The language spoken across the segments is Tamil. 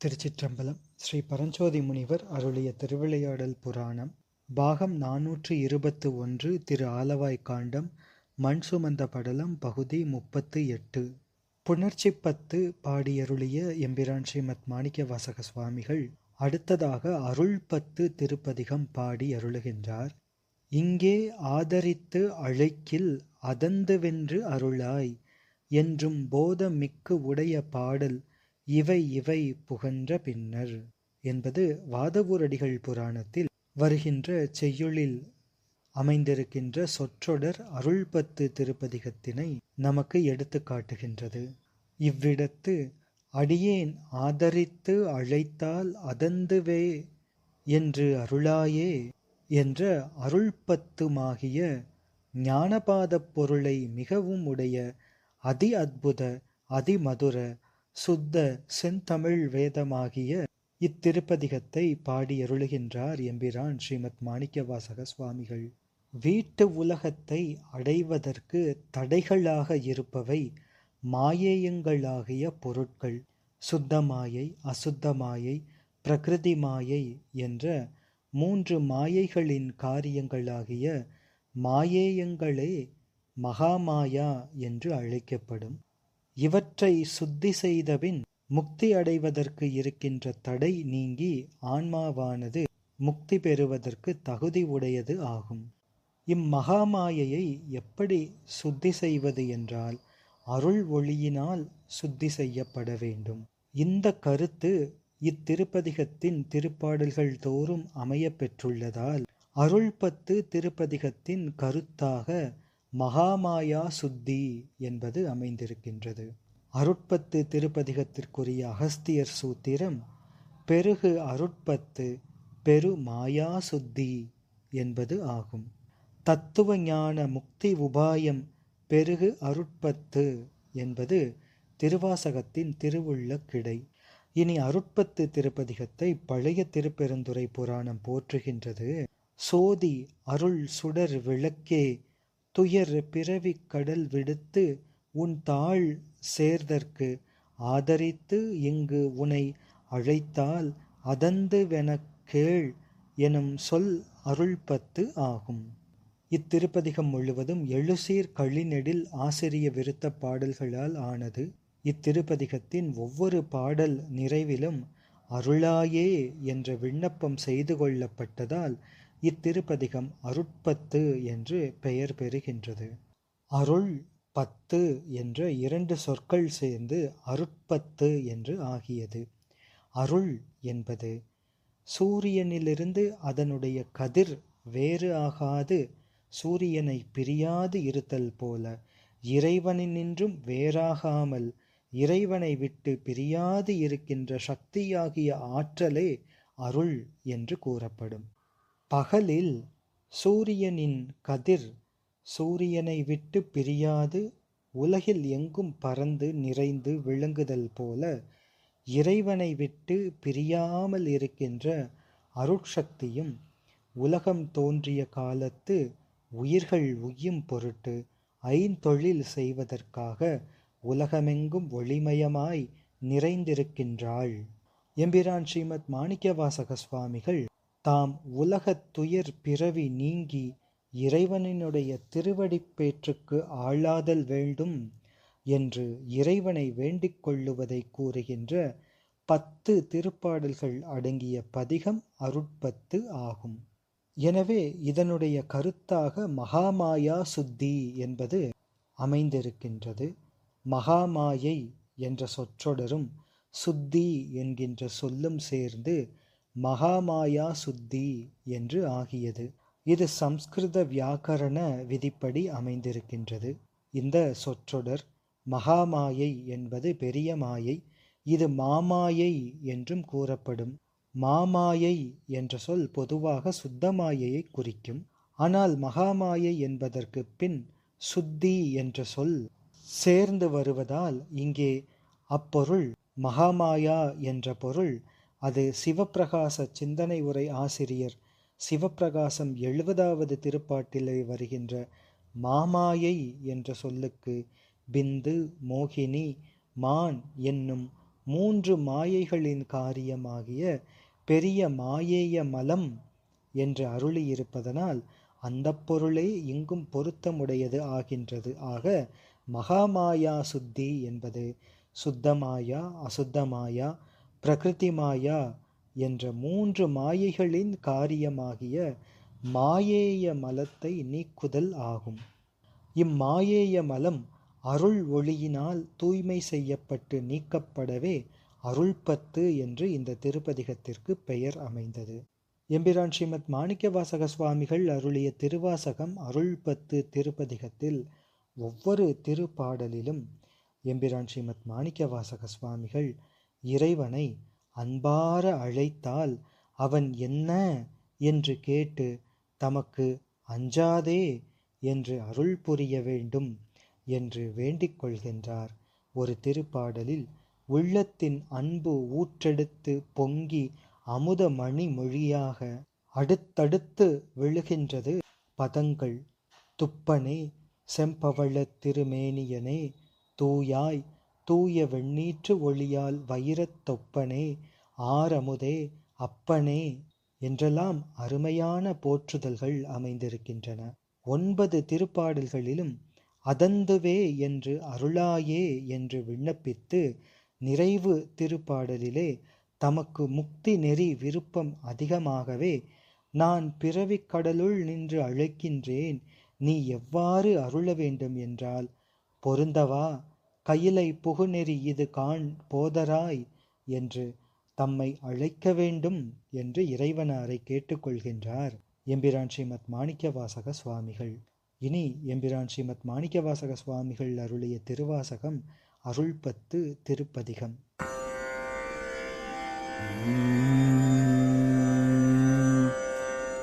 திருச்சிற்றம்பலம். ஸ்ரீ பரஞ்சோதி முனிவர் அருளிய திருவிளையாடல் புராணம் பாகம் 421. திரு ஆலவாய் காண்டம் மண் சுமந்த படலம் பகுதி 38. புணர்ச்சி 10 பாடியருளிய எம்பிரான் ஸ்ரீமத் மாணிக்கவாசக சுவாமிகள் அடுத்ததாக அருள் 10 திருப்பதிகம் பாடி அருளுகின்றார். இங்கே ஆதரித்து அழைக்கில் அதந்துவென்று அருளாய் என்றும் போதமிக்கு உடைய பாடல் இவை இவை புகன்ற பின்னர் என்பது வாதவூரடிகள் புராணத்தில் வருகின்ற செய்யுளில் அமைந்திருக்கின்ற சொற்றொடர் அருள் 10 திருப்பதிகத்தினை நமக்கு எடுத்து காட்டுகின்றது. இவ்விடத்து அடியேன் ஆதரித்து அழைத்தால் அதந்துவே என்று அருளாயே என்ற அருள் 10மாகிய ஞானபாதப் பொருளை மிகவும் உடைய அதி அற்புத அதிமதுர சுத்த செந்தமிழ் வேதமாகிய இத்திருப்பதிகத்தை பாடியருளுகின்றார் எம்பிரான் ஸ்ரீமத் மாணிக்கவாசக சுவாமிகள். வீட்டு உலகத்தை அடைவதற்கு தடைகளாக இருப்பவை மாயேயங்களாகிய பொருட்கள். சுத்த மாயை, அசுத்த மாயை, பிரகிருதி மாயை என்ற 3 மாயைகளின் காரியங்களாகிய மாயேயங்களே மகாமாயா என்று அழைக்கப்படும். இவற்றை சுத்தி செய்தபின் முக்தி அடைவதற்கு இருக்கின்ற தடை நீங்கி ஆன்மாவானது முக்தி பெறுவதற்கு தகுதி உடையது ஆகும். இம்மகாமாயையை எப்படி சுத்தி செய்வது என்றால் அருள் ஒளியினால் சுத்தி செய்யப்பட வேண்டும். இந்த கருத்து இத்திருப்பதிகத்தின் திருப்பாடல்கள் தோறும் அமைய பெற்றுள்ளதால் அருள் 10 திருப்பதிகத்தின் கருத்தாக மகாமாயா சுத்தி என்பது அமைந்திருக்கின்றது. அருட்பத்து திருப்பதிகத்திற்குரிய அகஸ்தியர் சூத்திரம் பெருகு அருட்பத்து பெரு மாயா சுத்தி என்பது ஆகும். தத்துவ ஞான முக்தி உபாயம் பெருகு அருட்பத்து என்பது திருவாசகத்தின் திருவுள்ள கிடை. இனி அருட்பத்து திருப்பதிகத்தை பழைய திருப்பெருந்துறை புராணம் போற்றுகின்றது. சோதி அருள் சுடர் விளக்கே துயர் பிறவி கடல் விடுத்து உன் தாள் சேர்தற்கு ஆதரித்து இங்கு உனை அழைத்தால் அதந்துவெனக் கேள் எனும் சொல் அருள் 10 ஆகும். இத்திருப்பதிகம் முழுவதும் எழுசீர் கழிநெடில் ஆசிரிய விருத்த பாடல்களால் ஆனது. இத்திருப்பதிகத்தின் ஒவ்வொரு பாடல் நிறைவிலும் அருளாயே என்ற விண்ணப்பம் செய்து கொள்ளப்பட்டதால் இத்திருப்பதிகம் அருட்பத்து என்று பெயர் பெறுகின்றது. அருள் 10 என்ற 2 சொற்கள் சேர்ந்து அருட்பத்து என்று ஆகியது. அருள் என்பது சூரியனிலிருந்து அதனுடைய கதிர் வேறு ஆகாது சூரியனை பிரியாது இருத்தல் போல இறைவனினின்றும் வேறாகாமல் இறைவனை விட்டு பிரியாது இருக்கின்ற சக்தியாகிய ஆற்றலே அருள் என்று கூறப்படும். பகலில் சூரியனின் கதிர் சூரியனை விட்டு பிரியாது உலகில் எங்கும் பறந்து நிறைந்து விளங்குதல் போல இறைவனை விட்டு பிரியாமல் இருக்கின்ற அருட்சக்தியும் உலகம் தோன்றிய காலத்து உயிர்கள் உய்யும் பொருட்டு ஐந்தொழில் செய்வதற்காக உலகமெங்கும் ஒளிமயமாய் நிறைந்திருக்கின்றாள். எம்பிரான் ஸ்ரீமத் மாணிக்கவாசக சுவாமிகள் தாம் உலகத் துயர் பிறவி நீங்கி இறைவனினுடைய திருவடிப்பேற்றுக்கு ஆளாதல் வேண்டும் என்று இறைவனை வேண்டிக் கொள்ளுவதை கூறுகின்ற 10 திருப்பாடல்கள் அடங்கிய பதிகம் அருட்பத்து ஆகும். எனவே இதனுடைய கருத்தாக மகாமாயா சுத்தி என்பது அமைந்திருக்கின்றது. மகாமாயை என்ற சொற்றொடரும் சுத்தி என்கின்ற சொல்லும் சேர்ந்து மகாமாயா சுத்தி என்று ஆகியது. இது சம்ஸ்கிருத வியாக்கரண விதிப்படி அமைந்திருக்கின்றது. இந்த சொற்றொடர் மகாமாயை என்பது பெரிய மாயை, இது மாமாயை என்றும் கூறப்படும். மாமாயை என்ற சொல் பொதுவாக சுத்தமாயையை குறிக்கும். ஆனால் மகாமாயை என்பதற்கு பின் சுத்தி என்ற சொல் சேர்ந்து வருவதால் இங்கே அப்பொருள் மகாமாயா என்ற பொருள் அது சிவப்பிரகாச சிந்தனை உரை ஆசிரியர் சிவப்பிரகாசம் 70வது திருப்பாட்டிலே வருகின்ற மாமாயை என்ற சொல்லுக்கு பிந்து மோகினி மான் என்னும் 3 மாயைகளின் காரியமாகிய பெரிய மாயேய மலம் என்று அருளியிருப்பதனால் அந்த பொருளே இங்கும் பொருத்தமுடையது ஆகின்றது. ஆக மகாமாயா சுத்தி என்பது சுத்தமாயா, அசுத்தமாயா, பிரகிருதி மாயா என்ற 3 மாயைகளின் காரியமாகிய மாயேய மலத்தை நீக்குதல் ஆகும். இம்மாயேய மலம் அருள் ஒளியினால் தூய்மை செய்யப்பட்டு நீக்கப்படவே அருள்பத்து என்று இந்த திருப்பதிகத்திற்கு பெயர் அமைந்தது. எம்பிரான் ஸ்ரீமத் மாணிக்கவாசக சுவாமிகள் அருளிய திருவாசகம் அருள்பத்து திருப்பதிகத்தில் ஒவ்வொரு திருப்பாடலிலும் எம்பிரான் ஸ்ரீமத் மாணிக்கவாசக சுவாமிகள் இறைவனை அன்பார அழைத்தால் அவன் என்ன என்று கேட்டு தமக்கு அஞ்சாதே என்று அருள் புரிய வேண்டும் என்று வேண்டிக் கொள்கின்றார். ஒரு திருப்பாடலில் உள்ளத்தின் அன்பு ஊற்றெடுத்து பொங்கி அமுத மணி மொழியாக அடுத்தடுத்து விழுகின்றது பதங்கள். துப்பனே செம்பவள திருமேனியனே, தூயாய் தூய வெண்ணீற்று ஒளியால் வைரத் தொப்பனே, ஆரமுதே அப்பனே என்றெல்லாம் அருமையான போற்றுதல்கள் அமைந்திருக்கின்றன. 9 திருப்பாடல்களிலும் அதந்துவே என்று அருளாயே என்று விண்ணப்பித்து நிறைவு திருப்பாடலிலே தமக்கு முக்தி நெறி விருப்பம் அதிகமாகவே நான் பிறவிக் கடலுள் நின்று அழைக்கின்றேன், நீ எவ்வாறு அருள வேண்டும் என்றால் பொருந்தவா, கையிலை புகுநெறி இது காண் போதராய் என்று தம்மை அழைக்க வேண்டும் என்று இறைவனாரை கேட்டுக்கொள்கின்றார் எம்பிரான் ஸ்ரீமத் மாணிக்கவாசக சுவாமிகள். இனி எம்பிரான் ஸ்ரீமத் மாணிக்கவாசக சுவாமிகள் அருளிய திருவாசகம் அருள்பத்து திருப்பதிகம்.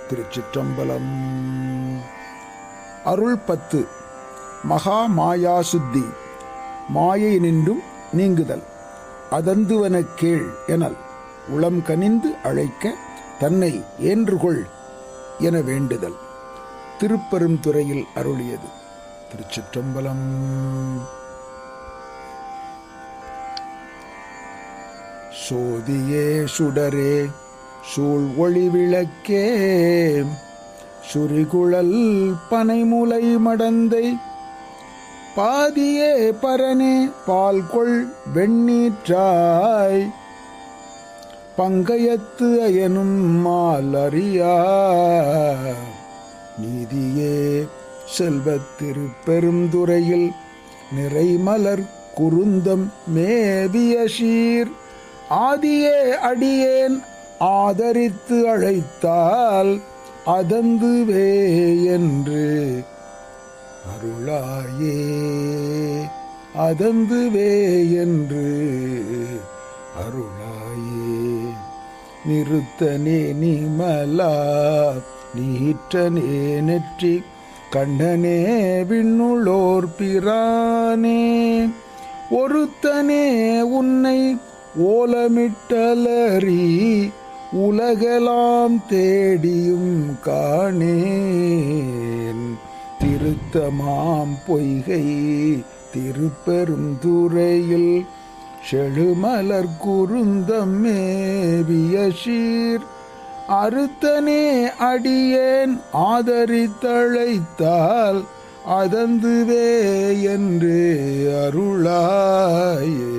திருச்சிற்றம்பலம். அருள்பத்து. மகா மாயா சுத்தி. மாயை நின்றும் நீங்குதல். அதந்துவன கேள் எனல் உளம் கனிந்து அழைக்க தன்னை ஏன்றுகொள் என வேண்டுதல். திருப்பெருந்துறையில் அருளியது. திருச்சிற்றம்பலம். சோதியே சுடரே சூழ் ஒளி விளக்கே, சுரிகுழல் பனைமுலை மடந்தை, பாதியே பரனே பால்கொள் வெண்ணீற்றாய், பங்கயத்து அயனும் மாலறியா, நீதியே செல்வத் திருப்பெருந்துறையில் நிறைமலர் குருந்தம் மேவிய சீர், ஆதியே அடியேன் ஆதரித்து அழைத்தால் அதந்துவே என்று அருளாயே, அதந்துவே என்று அருளாயே. நிறுத்தனே நிமலா நீற்றனே நெற்றி கண்ணனே விண்ணுளோர் பிரானே, ஒருத்தனே உன்னை ஓலமிட்டலறி உலகெல்லாம் தேடியும் காணேன், திருத்தமாம் பொய்கை திருப்பெருந்துறையில் செழுமலர் குருந்தம் மேவிய சீர், அறுத்தனே அடியேன் ஆதரித்தழைத்தால் அதந்துவே என்று அருளாயே.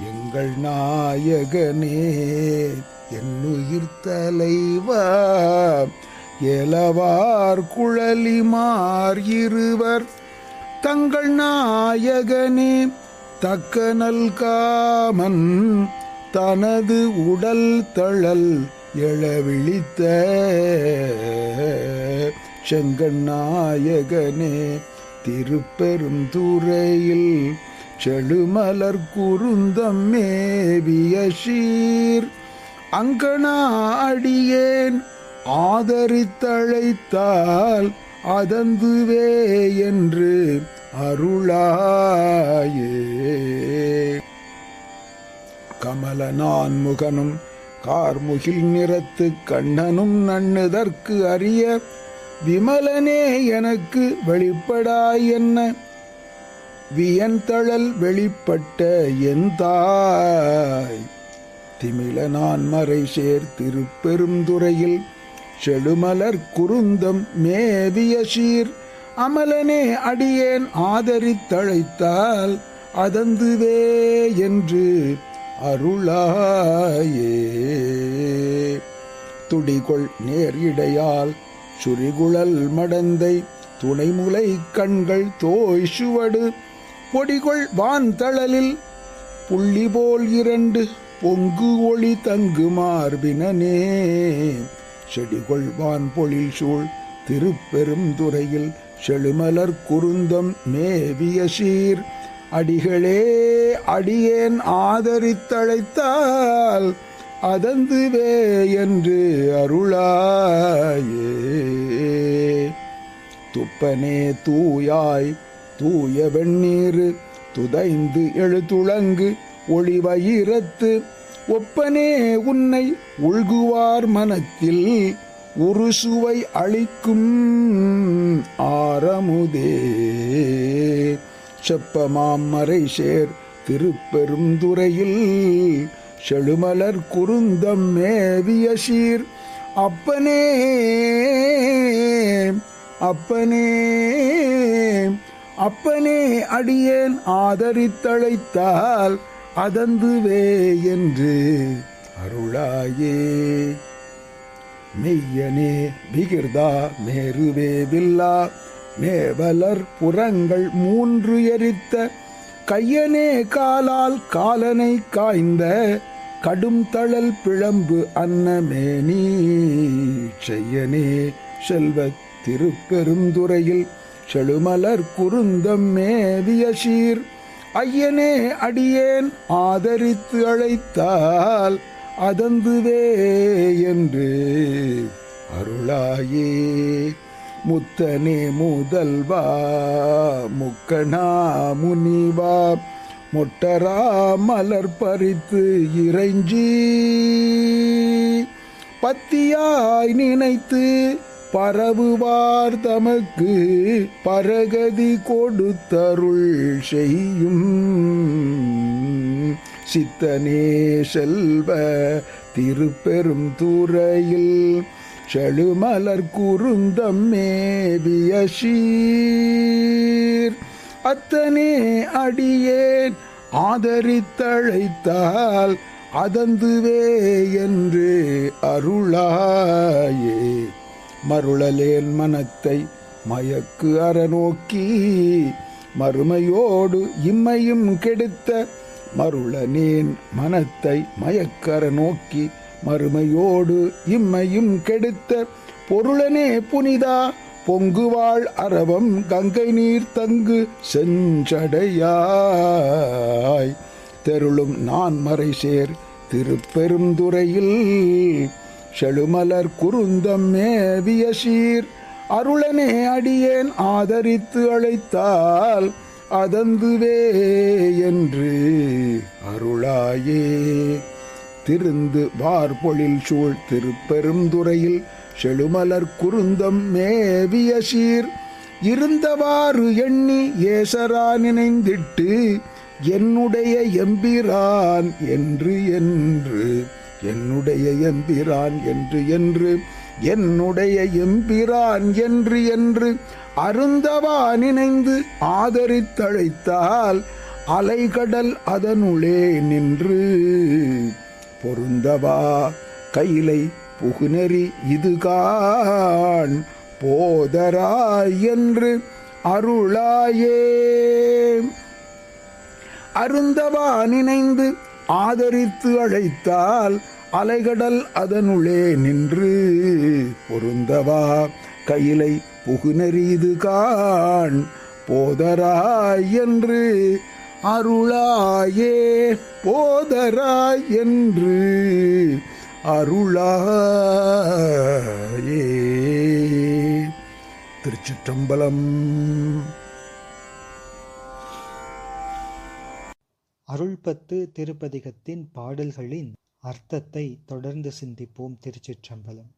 எங்கள் நாயகனே என்னுயிர் தலைவா, எலவார் குழலிமார் இருவர் தங்கள் நாயகனே தக்க நல்காமன் தனது உடல் தழல் எழவிழித்த செங்கநாயகனே திருப்பெருந்துறையில் செழுமலர் குருந்தம் மேவிய சீர், அங்கனா அடியேன் ஆதரித்தழைத்தால் அதந்துவே என்று அருளாயே. கமலனான் முகனும் கார்முகில் நிறத்து கண்ணனும் நண்ணுதற்கு அறிய விமலனே எனக்கு வெளிப்படாய் என்ன, வியன்தழல் வெளிப்பட்ட எந்தாய் திமில நான் மறை சேர் திருப்பெருந்துறையில் செழுமலர் குருந்தம் மேவிய சீர் அமலனே அடியேன் ஆதரித்தழைத்தால் அதந்துவே என்று அருளாயே. துடிகொள் நேர் இடையால் சுரிகுழல் மடந்தை துணைமுலை கண்கள் தோய் சுவடு பொடிகொள் வான் தழலில் புள்ளி போல் இரண்டு பொங்கு ஒளி தங்கு மார்பினனே செடிகொள் வான் பொழில் சூழ் திருப்பெருந்துறையில் செழுமலர் குருந்தம் மேவிய சீர் அடிகளே அடியேன் ஆதரித்தழைத்தால் அதந்துவே என்று அருளாயே. துப்பனே தூயாய் தூய வெண்ணீர் துதைந்து எழுதுளங்கு ஒளிவயிரத்து ஒப்பனே உன்னை உள்குவார் மனத்தில் ஒரு சுவை அளிக்கும் ஆரமுதே செப்பமாம் மறை சேர் திருப்பெருந்துறையில் செழுமலர் குருந்தம் மேவிய சீர் அப்பனே அப்பனே அப்பனே அடியேன் ஆதரித்தழைத்தால் அதந்துவே என்று அருளாயே. மெய்யனே விகிர்தா மேருவே வில்லா மேவலர் புறங்கள் மூன்று எரித்த கையனே காலால் காலனை காய்ந்த கடும் தழல் பிழம்பு அன்னமேனி செய்யனே செல்வத் திருப்பெருந்துறையில் செழுமலர் குருந்தம் மேவிய சீர் ஐயனே அடியேன் ஆதரித்து அழைத்தால் அதந்துவே என்று அருளாயே. முத்தனே முதல்வா முக்கணா முனிவா மொட்டரா மலர் பறித்து இறைஞ்சி பத்தியாய் நினைத்து பரவுவார் தமக்கு பரகதி கொடுத்தருள் செய்யும் சித்தனே செல்வ திருப்பெருந்துறையில் செழுமலர் குருந்தம் மேவிய சீர் அத்தனே அடியேன் ஆதரித்தழைத்தால் அதந்துவே என்று அருளாயே. மருளலேன் மனத்தை மயக்கு அறநோக்கி மறுமையோடு இம்மையும் கெடுத்த மருளனேன் மனத்தை மயக்கற நோக்கி மறுமையோடு இம்மையும் கெடுத்த பொருளனே புனிதா பொங்குவாள் அரவம் கங்கை நீர் தங்கு செஞ்சடையாய் தெருளும் நான் மறை சேர் திருப்பெருந்துறையில் செழுமலர் குருந்தம் மேவிய சீர் அருளனே அடியேன் ஆதரித்து அழைத்தால் அதந்துவே என்று அருளாயே. திருந்து வார்பொழில் சூழ் திருப்பெருந்துறையில் செழுமலர் குருந்தம் மேவிய சீர் இருந்தவாறு எண்ணி ஏசரா நினைந்திட்டு என்னுடைய எம்பிரான் என்று என்று என்னுடைய எம்பிரான் என்று என்று என்னுடைய எம்பிரான் என்று என்று அருந்தவா நினைந்து ஆதரித்தழைத்தால் அலைகடல் அதனுளே நின்று பொருந்தவா கையிலை புகுநெறி இதுகான் போதராய் என்று அருளாயே. அருந்தவா நினைந்து ஆதரித்து அழைத்தால் அலைகடல் அதனுளே நின்று பொருந்தவா கையிலை புகுநெறி இதுகான் போதராய் என்று அருளாயே. போதராய் என்று அருளாயே. திருச்சிற்றம்பலம். அருள்பத்து திருப்பதிகத்தின் பாடல்களின் அர்த்தத்தை தொடர்ந்து சிந்திப்போம். திருச்சிற்றம்பலம்.